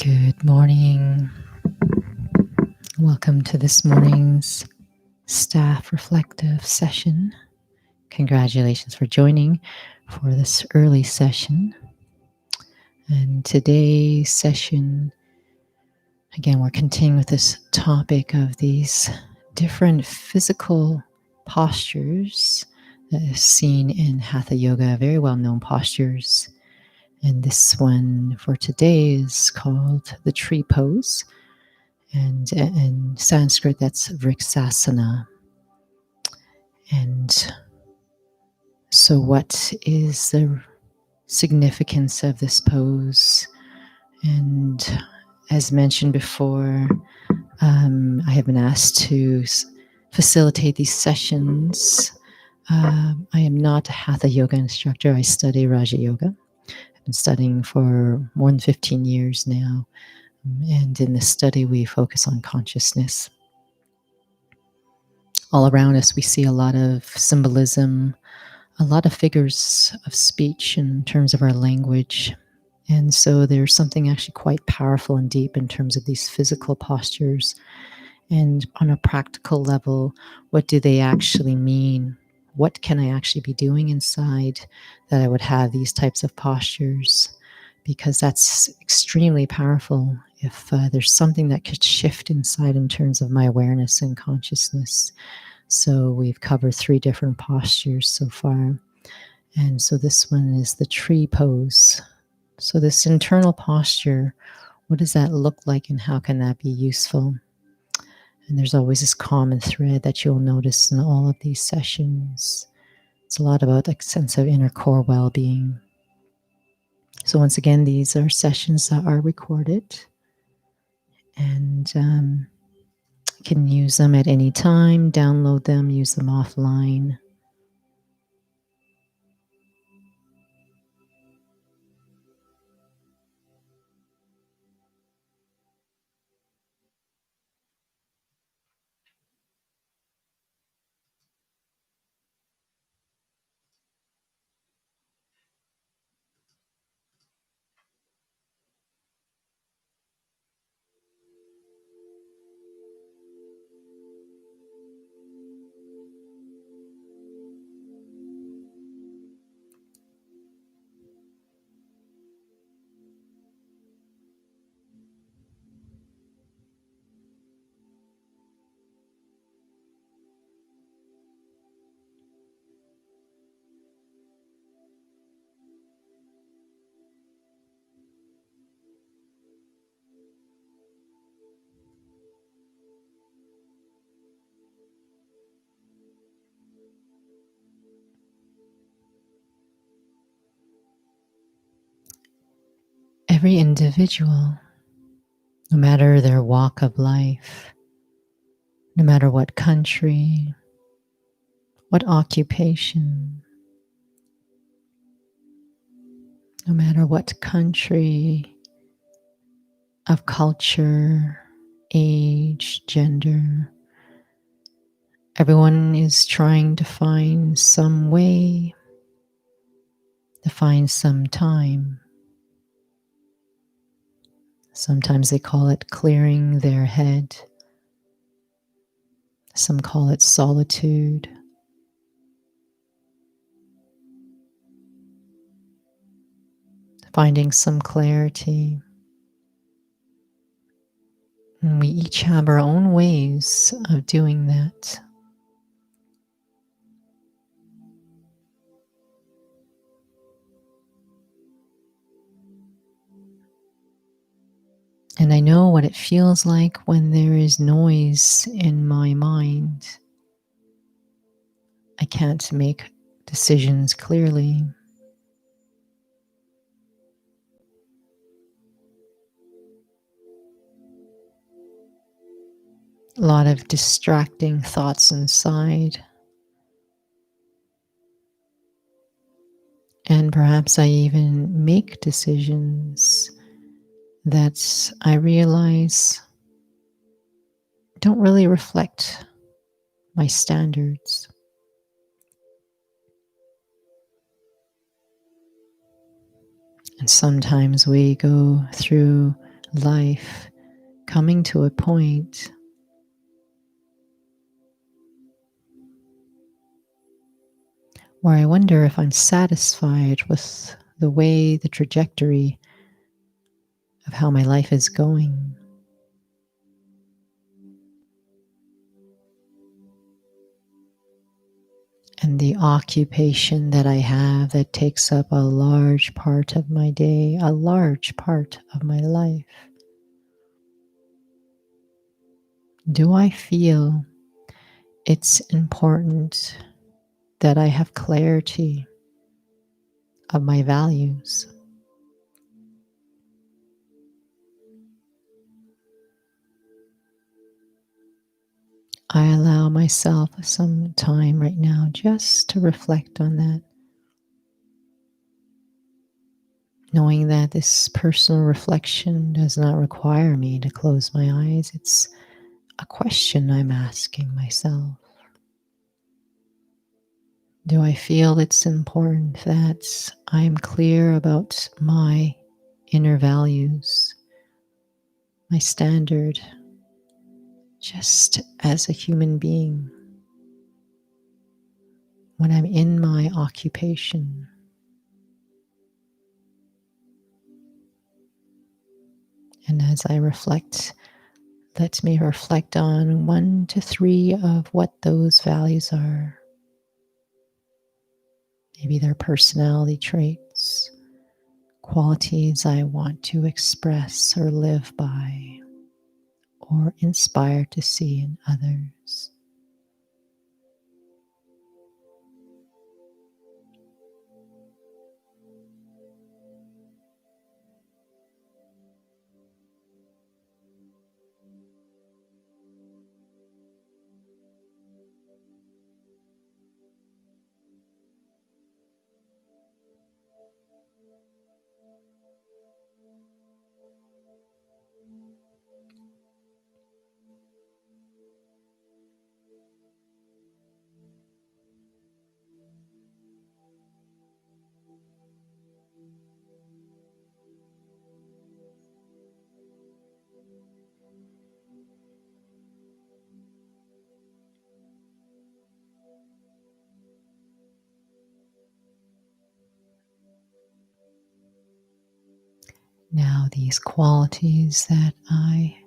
Good morning. Welcome to this morning's staff reflective session. Congratulations for joining for this early session. And today's session, again, we're continuing with this topic of these different physical postures that is seen in Hatha Yoga, very well-known postures. And this one for today is called the tree pose. And in Sanskrit, that's Vriksasana. And so what is the significance of this pose? And as mentioned before, I have been asked to facilitate these sessions. I am not a Hatha Yoga instructor. I study Raja Yoga. I've been studying for more than 15 years now. And in this study, we focus on consciousness. All around us, we see a lot of symbolism, a lot of figures of speech in terms of our language. And so there's something actually quite powerful and deep in terms of these physical postures. And on a practical level, what do they actually mean? What can I actually be doing inside that I would have these types of postures? Because that's extremely powerful if there's something that could shift inside in terms of my awareness and consciousness. So we've covered 3 different postures so far. And so this one is the tree pose. So this internal posture, what does that look like and how can that be useful? And there's always this common thread that you'll notice in all of these sessions. It's a lot about a sense of inner core well-being. So once again, these are sessions that are recorded, and you can use them at any time, download them, use them offline. every individual, no matter their walk of life, no matter what country, what occupation, no matter what country of culture, age, gender, everyone is trying to find some way, to find some time. Sometimes they call it clearing their head. Some call it solitude. Finding some clarity. And we each have our own ways of doing that. And I know what it feels like when there is noise in my mind. I can't make decisions clearly. A lot of distracting thoughts inside. And perhaps I even make decisions that I realize don't really reflect my standards. And sometimes we go through life coming to a point where I wonder if I'm satisfied with the trajectory of how my life is going. And the occupation that I have that takes up a large part of my day, a large part of my life. Do I feel it's important that I have clarity of my values? I allow myself some time right now just to reflect on that, knowing that this personal reflection does not require me to close my eyes. It's a question I'm asking myself. Do I feel it's important that I'm clear about my inner values, my standard, just as a human being, when I'm in my occupation? And as I reflect, let me reflect on 1 to 3 of what those values are. Maybe they're personality traits, qualities I want to express or live by, or inspire to see in others. Now, these qualities that I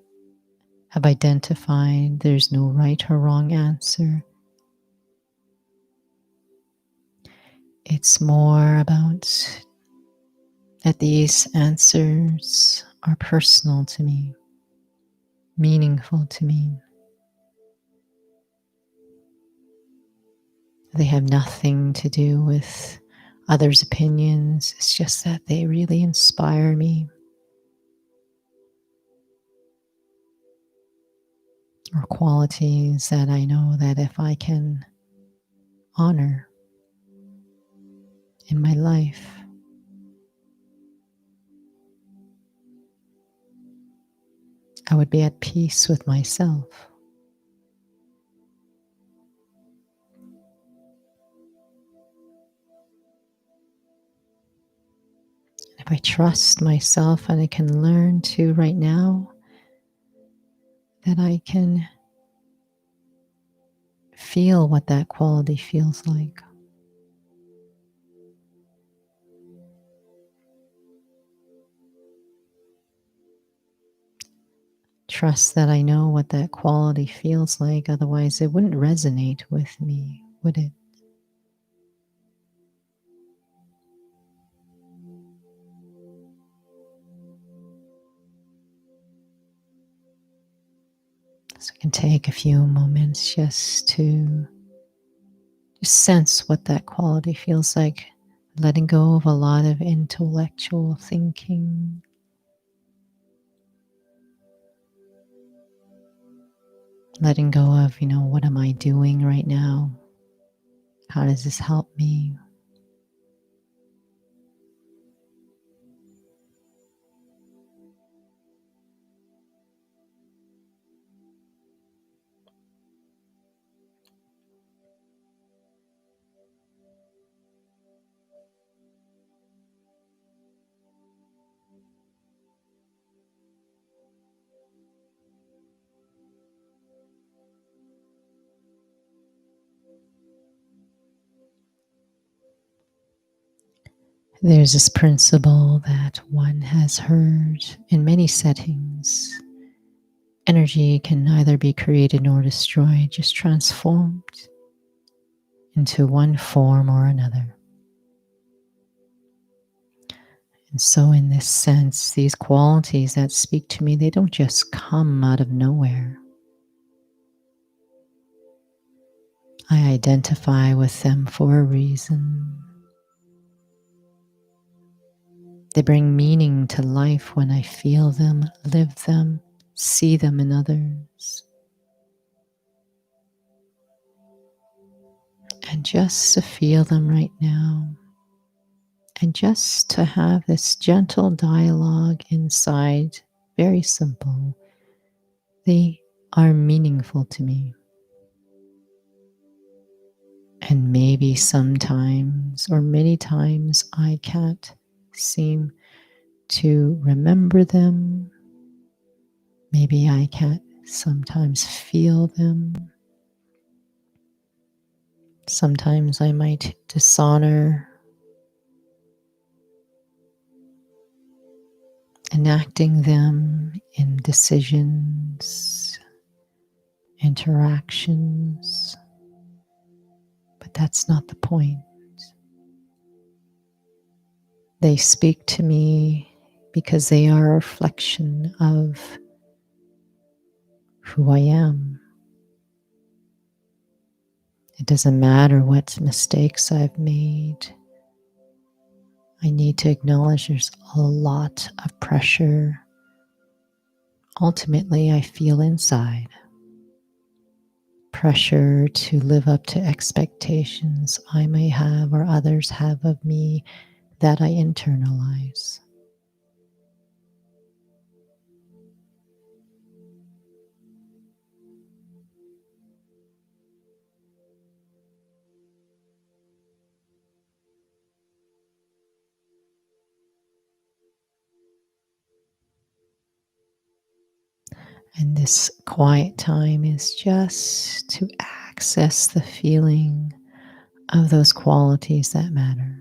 have identified, there's no right or wrong answer. It's more about that these answers are personal to me, meaningful to me. They have nothing to do with others' opinions. It's just that they really inspire me. or qualities that I know that if I can honor in my life, I would be at peace with myself. If I trust myself and I can learn to right now that I can feel what that quality feels like. Trust that I know what that quality feels like, otherwise it wouldn't resonate with me, would it? So I can take a few moments just to just sense what that quality feels like, letting go of a lot of intellectual thinking, letting go of, what am I doing right now? How does this help me? There's this principle that one has heard in many settings. Energy can neither be created nor destroyed, just transformed into one form or another. And so, in this sense, these qualities that speak to me, they don't just come out of nowhere. I identify with them for a reason. They bring meaning to life when I feel them, live them, see them in others. And just to feel them right now, and just to have this gentle dialogue inside, very simple, they are meaningful to me. And maybe sometimes or many times I can't seem to remember them. Maybe I can't sometimes feel them. Sometimes I might dishonor enacting them in decisions, interactions, but that's not the point. They speak to me because they are a reflection of who I am. It doesn't matter what mistakes I've made. I need to acknowledge there's a lot of pressure. Ultimately, I feel inside pressure to live up to expectations I may have or others have of me that I internalize. And this quiet time is just to access the feeling of those qualities that matter.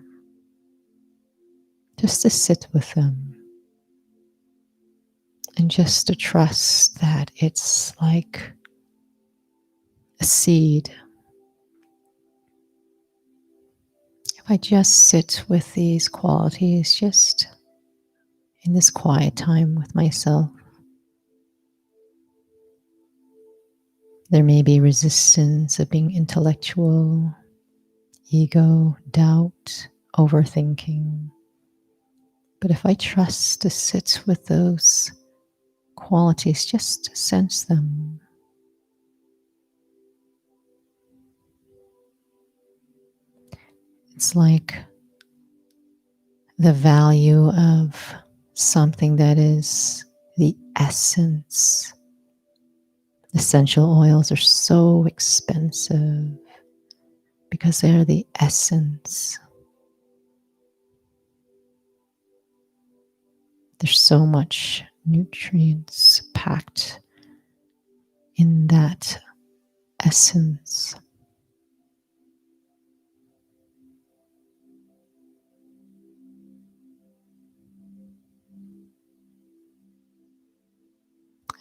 Just to sit with them and just to trust that it's like a seed. If I just sit with these qualities, just in this quiet time with myself, there may be resistance of being intellectual, ego, doubt, overthinking. But if I trust to sit with those qualities, just to sense them, It's like the value of something that is the essence. Essential oils are so expensive because they are the essence. There's so much nutrients packed in that essence.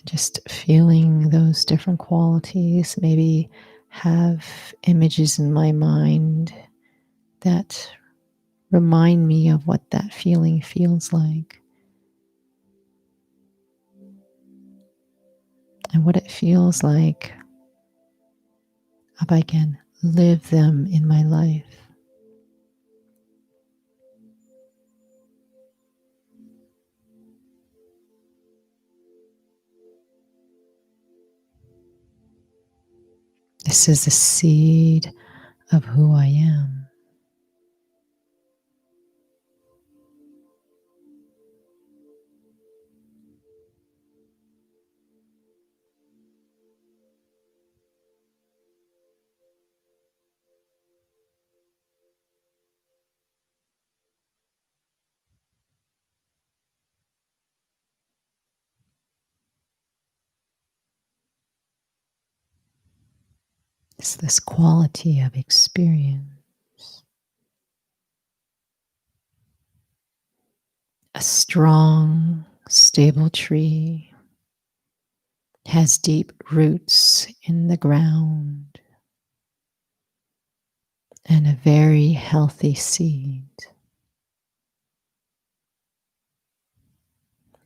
Just feeling those different qualities, maybe have images in my mind that remind me of what that feeling feels like and what it feels like if I can live them in my life. This is the seed of who I am. It's this quality of experience. A strong, stable tree has deep roots in the ground and a very healthy seed.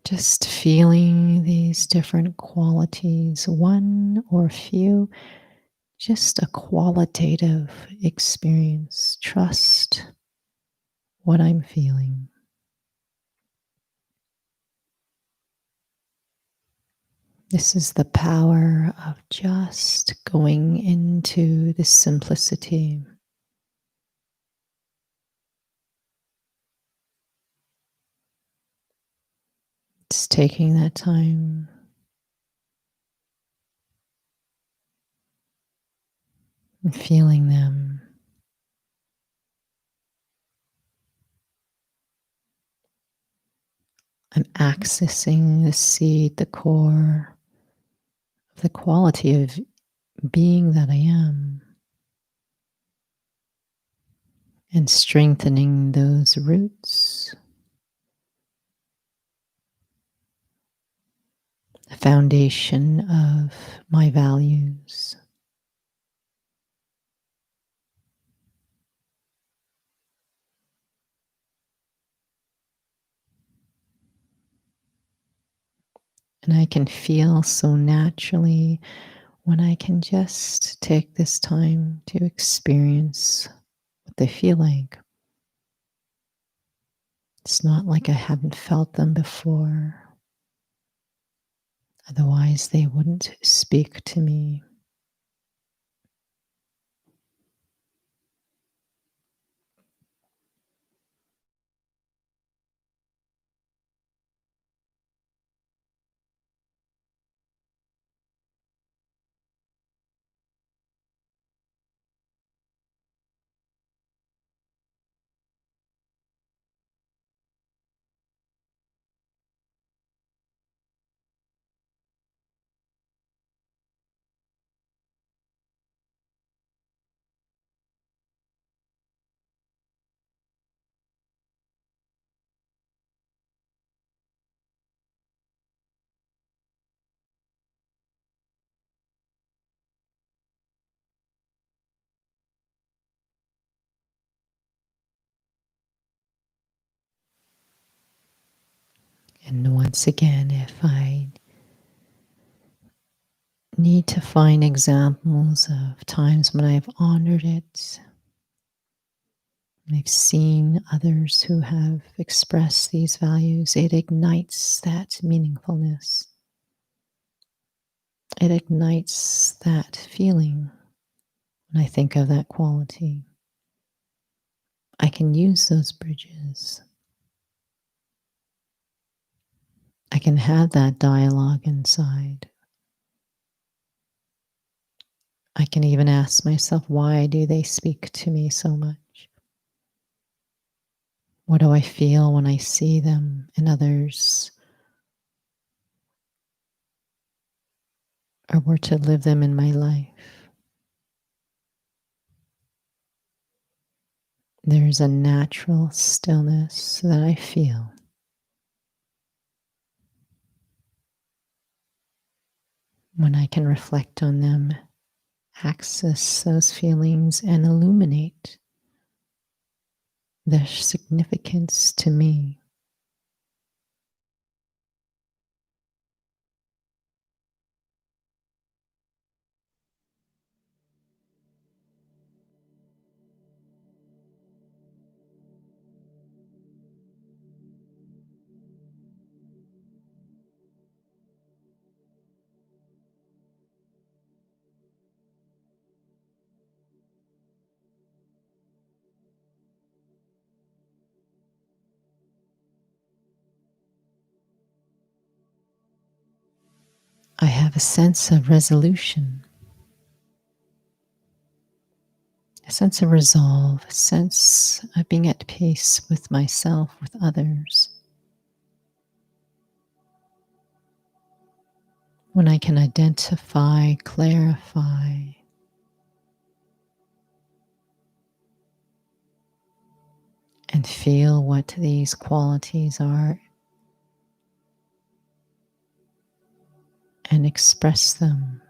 Just feeling these different qualities, one or few, just a qualitative experience. Trust what I'm feeling. This is the power of just going into the simplicity. It's taking that time and feeling them. I'm accessing the seed, the core of the quality of being that I am, and strengthening those roots, the foundation of my values. And I can feel so naturally when I can just take this time to experience what they feel like. It's not like I haven't felt them before. Otherwise, they wouldn't speak to me. And once again, if I need to find examples of times when I've honored it, I've seen others who have expressed these values, it ignites that meaningfulness. It ignites that feeling when I think of that quality. I can use those bridges. I can have that dialogue inside. I can even ask myself, why do they speak to me so much? What do I feel when I see them and others, or were to live them in my life? There's a natural stillness that I feel when I can reflect on them, access those feelings, and illuminate their significance to me. I have a sense of resolution, a sense of resolve, a sense of being at peace with myself, with others. When I can identify, clarify, and feel what these qualities are and express them.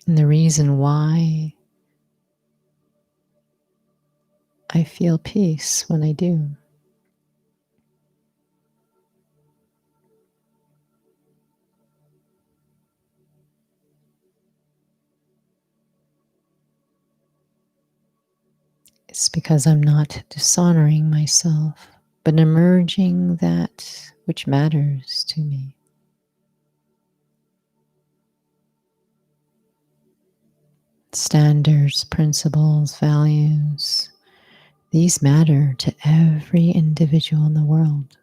And the reason why I feel peace when I do is because I'm not dishonoring myself, but emerging that which matters to me. Standards, principles, values, these matter to every individual in the world.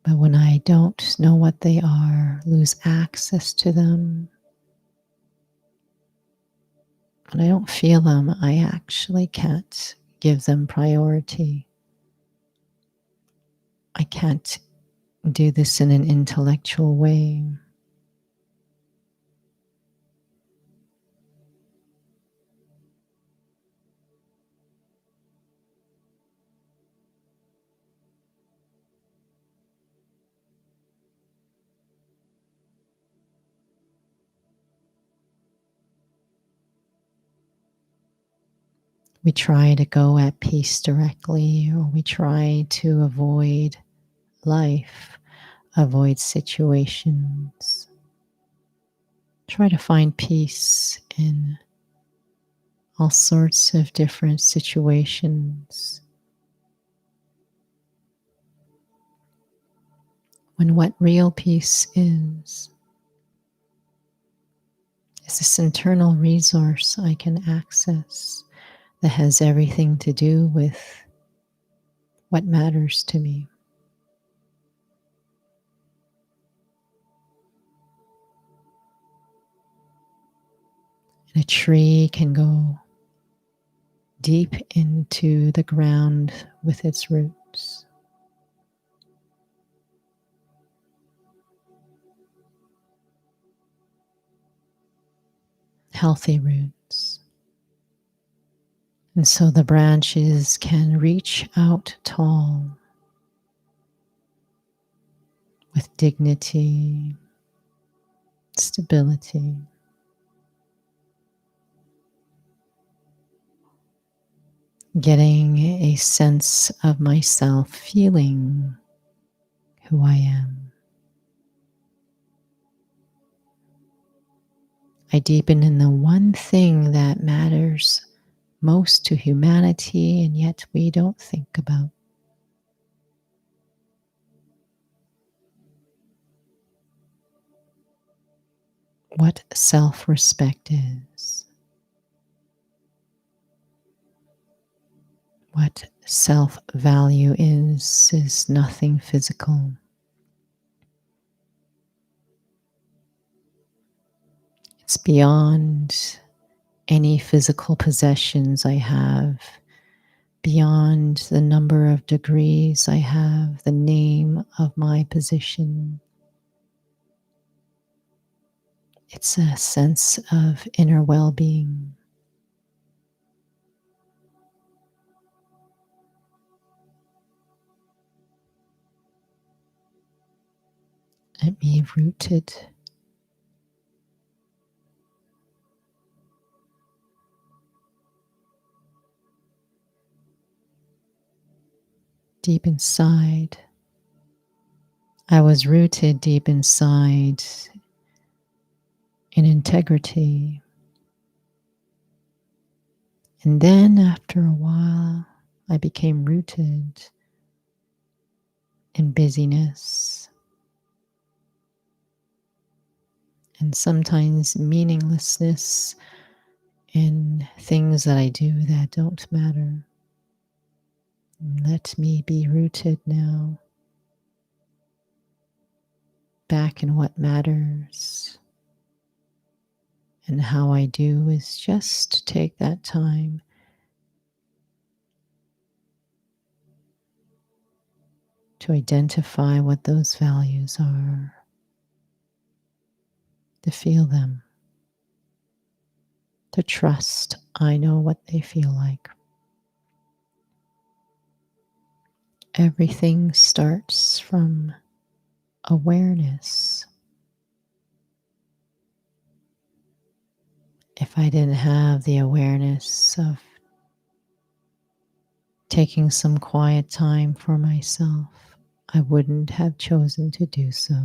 But when I don't know what they are, lose access to them, when I don't feel them, I actually can't give them priority. I can't do this in an intellectual way. We try to go at peace directly, or we try to avoid life, avoid situations. Try to find peace in all sorts of different situations. When what real peace is this internal resource I can access that has everything to do with what matters to me. And a tree can go deep into the ground with its roots. Healthy roots. And so the branches can reach out tall with dignity, stability. Getting a sense of myself, feeling who I am. I deepen in the one thing that matters most to humanity, and yet we don't think about. What self-respect is. What self-value is nothing physical. It's beyond any physical possessions I have, beyond the number of degrees I have, the name of my position. It's a sense of inner well-being. Let me rooted. Deep inside. I was rooted deep inside in integrity. And then after a while, I became rooted in busyness and sometimes meaninglessness in things that I do that don't matter. Let me be rooted now, back in what matters. And how I do is just take that time to identify what those values are, to feel them, to trust I know what they feel like. Everything starts from awareness. If I didn't have the awareness of taking some quiet time for myself, I wouldn't have chosen to do so.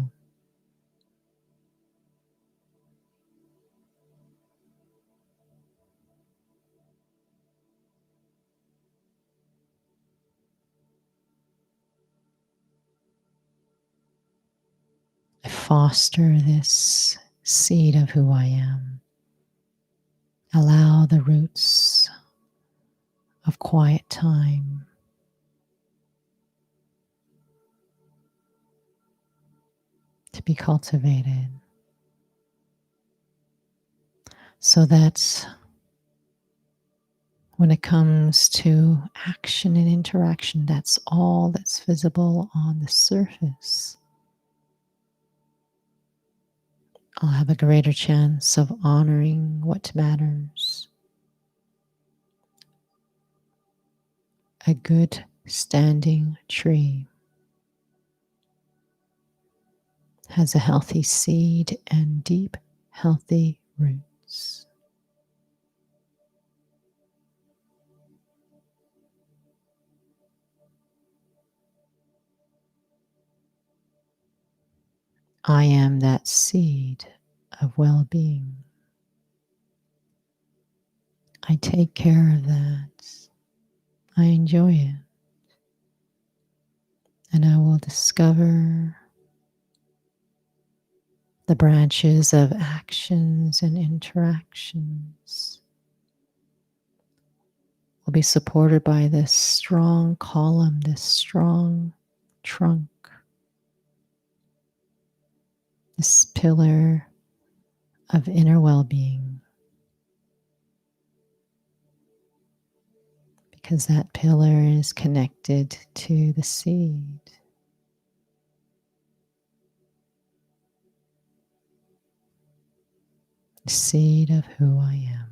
I foster this seed of who I am. Allow the roots of quiet time to be cultivated so that when it comes to action and interaction, that's all that's visible on the surface. I'll have a greater chance of honoring what matters. A good standing tree has a healthy seed and deep, healthy roots. I am that seed of well-being. I take care of that. I enjoy it. And I will discover the branches of actions and interactions will be supported by this strong column, this strong trunk, this pillar of inner well-being. Because that pillar is connected to the seed. The seed of who I am.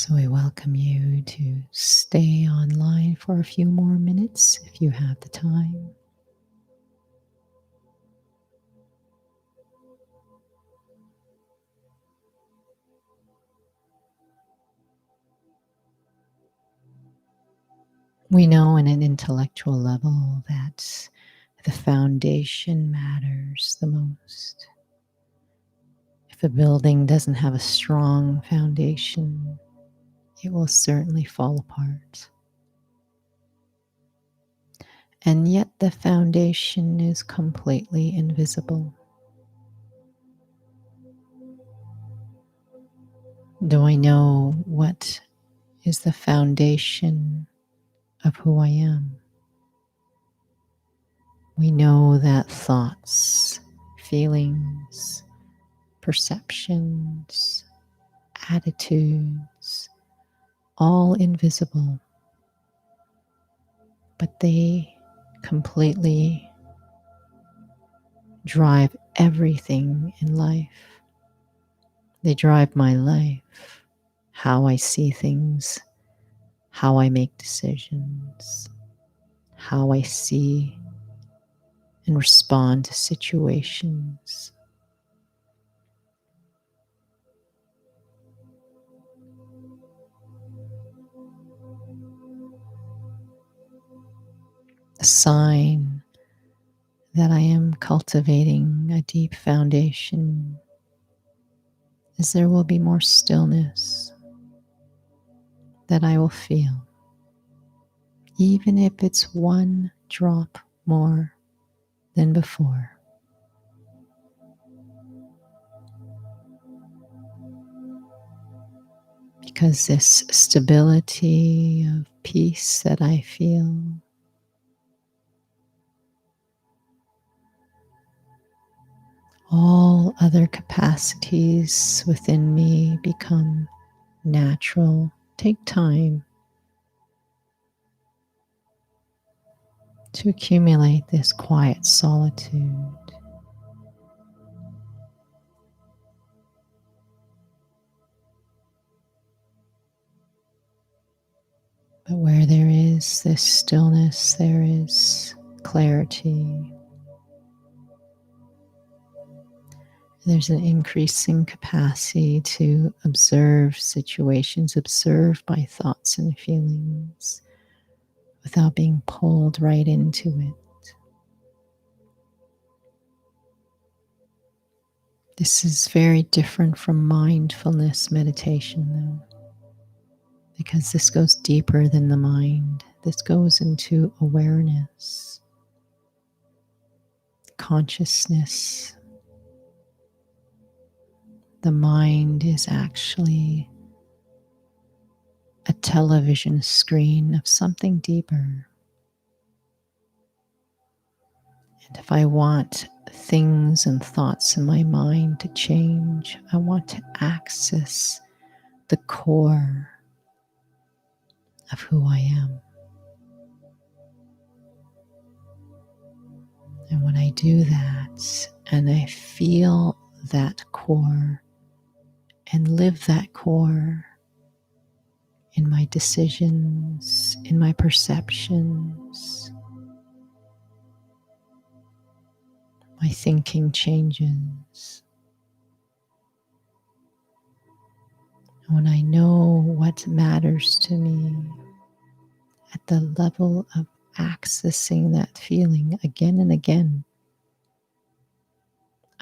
So I welcome you to stay online for a few more minutes if you have the time. We know on an intellectual level that the foundation matters the most. If a building doesn't have a strong foundation, it will certainly fall apart. And yet the foundation is completely invisible. Do I know what is the foundation of who I am? We know that thoughts, feelings, perceptions, attitudes, all invisible, but they completely drive everything in life. They drive my life, how I see things, how I make decisions, how I see and respond to situations. A sign that I am cultivating a deep foundation is there will be more stillness that I will feel, even if it's one drop more than before. Because this stability of peace that I feel all other capacities within me become natural. Take time to accumulate this quiet solitude. But where there is this stillness, there is clarity. There's an increasing capacity to observe situations, observe my thoughts and feelings without being pulled right into it. This is very different from mindfulness meditation, though, because this goes deeper than the mind. This goes into awareness, consciousness. The mind is actually a television screen of something deeper. And if I want things and thoughts in my mind to change, I want to access the core of who I am. And when I do that, and I feel that core and live that core in my decisions, in my perceptions, my thinking changes. And when I know what matters to me at the level of accessing that feeling again and again,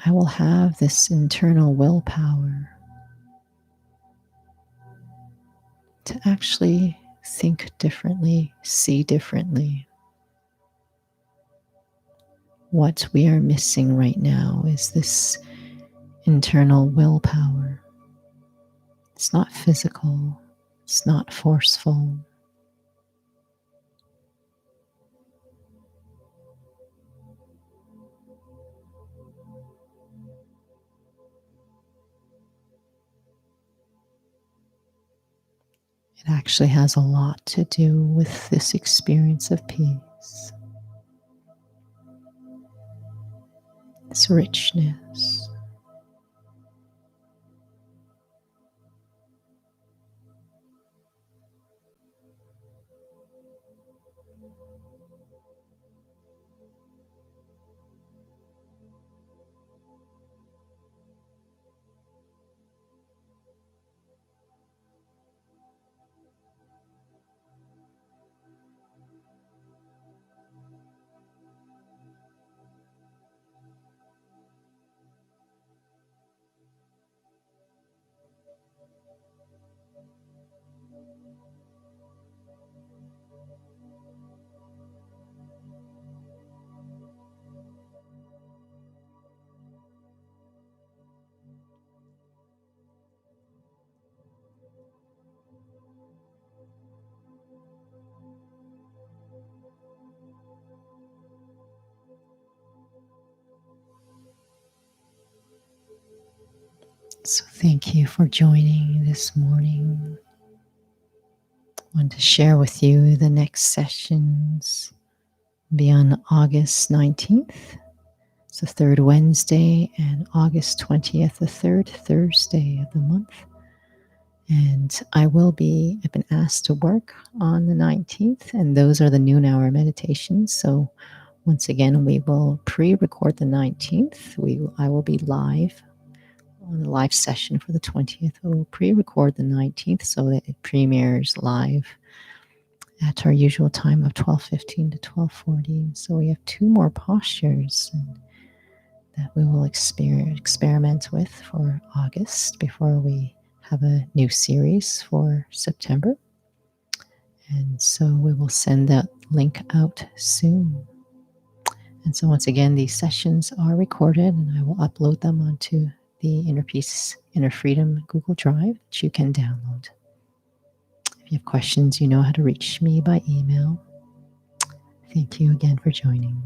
I will have this internal willpower to actually think differently, see differently. What we are missing right now is this internal willpower. It's not physical, it's not forceful. It actually has a lot to do with this experience of peace, this richness. So thank you for joining this morning. I want to share with you the next sessions be on August 19th. It's the third Wednesday, and August 20th, the third Thursday of the month. And I've been asked to work on the 19th, and those are the noon hour meditations. So once again, we will pre-record the 19th. I will be live on the live session for the 20th. We'll pre-record the 19th so that it premieres live at our usual time of 12:15 to 12:40. So we have two more postures that we will experiment with for August before we have a new series for September. And so we will send that link out soon. And so once again, these sessions are recorded and I will upload them onto the Inner Peace, Inner Freedom Google Drive that you can download. If you have questions, you know how to reach me by email. Thank you again for joining.